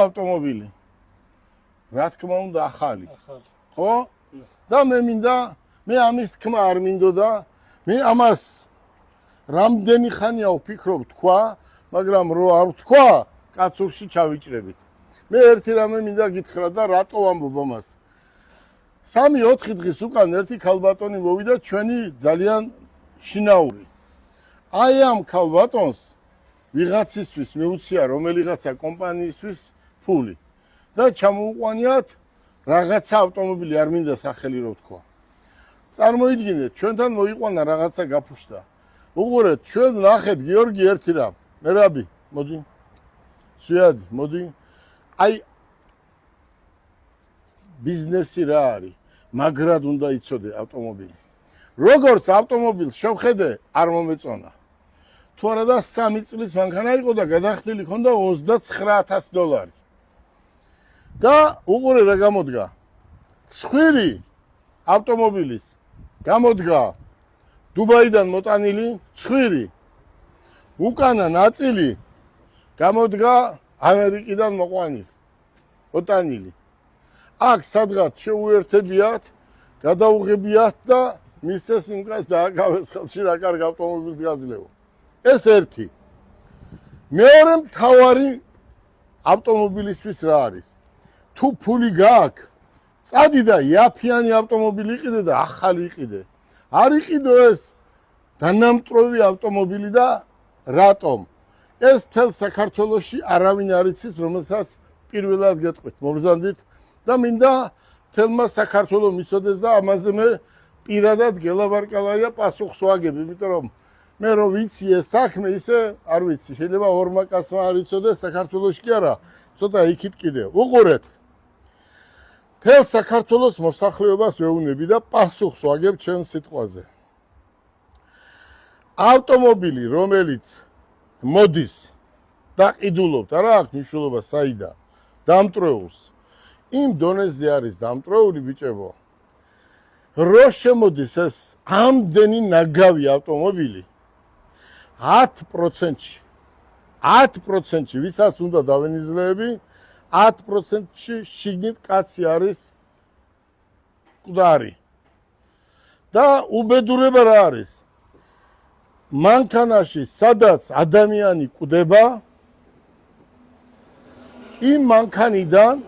ავტომობილი. რა თქმა უნდა, ახალი. ხო? და მე მინდა, მე ამის თქმა არ მინდოდა, მე ამას რამდენი ხანია ვფიქრობ თქვა, მაგრამ რო არ ვთქვა, კაცურში ჩავიჭრებით. მე ერთი რამე მინდა გითხრა და რატო ვამბობ ამას. 3-4 დღის უკან ერთი ქალბატონი მოვიდა ჩვენი ძალიან შინაური. აი ამ ქალბატონს ვიღაცისთვის მეუცია რომელიღაცა კომპანიისთვის ფული და ჩამოუყვანიათ რაღაცა ავტომობილი არ მინდა სახელი რო თქვა. წარმოიდგინეთ, ჩვენთან მოიყვანა რაღაცა გაფუშტა. უყურეთ, ჩვენ ნახეთ გიორგი ერთი რამ. მერაბი, მოდი. სვიადი, მოდი. აი ბიზნესი რა არის? მაგრად უნდა იცოდე ავტომობილი. როგორც ავტომობილს შევხედე, არ მომეწონა. თუ არა და 3 წლის მანქანა იყო და გადახდილი ქონდა $29,000. და უყურე რა გამოდგა. ცხვირი ავტომობილის გამოდგა დუბაიდან მოტანილი ცხვირი. უკანა ნაწილი გამოდგა ამერიკიდან მოყვანილი. მოტანილი. აქ სადღაც შეუერთებიათ, გადაუღებიათ და მისცეს იმ კაცს დააკავეს ხელში რა კარგ ავტომობილს გაძლევო. ეს ერთი. მეორე მთავარი ავტომობილისთვის რა არის? თუ ფული გააქვს, წადი და იაფიანი ავტომობილი იყიდე და ახალი იყიდე. არ იყიდო ეს დანამტვრევი ავტომობილი და რატომ? ეს მთელ საქართველოში არავინ არ იცის, რომელსაც პირველად გეტყვით, მობრძანდით და მინდა მთელმა საქართველოს მიცოდეს და ამაზე მე პირადად გელაბარკალაია პასუხს ვაგებ, იმიტომ რომ მე რო ვიცი ეს საქმე, ისე არ ვიცი. შეიძლება ორმა კაცმა არ იცოდეს საქართველოში კი არა, ცოტა იქით კიდე. უყურეთ. მთელ საქართველოს მოსახლეობას ვეუბნები და პასუხს ვაგებ ჩემ სიტყვაზე. ავტომობილი, რომელიც მოდის და ყიდულობთ, არა აქვს მნიშვნელობა საიდან, დამტვრეულს. იმ დონეზე არის დამტვრეული ბიჭებო. რო შემოდის ეს ამდენი ნაგავი ავტომობილი 10%-ში 10%-ში ვისაც უნდა დავენიზლეები 10%-ში შიგნით კაცი არის მკვდარი. და უბედურება რა არის? მანქანაში სადაც ადამიანი კვდება იმ მანქანიდან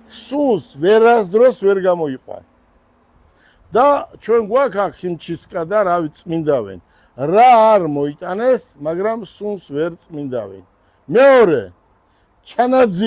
სულს ვერასდროს ვერ გამოიყვან. და ჩვენ გვაქვს აქ ხიმჩისკა და რავი წმინდავენ. რა არ მოიტანეს, მაგრამ სულს ვერ წმინდავენ. მეორე, ჩანაძი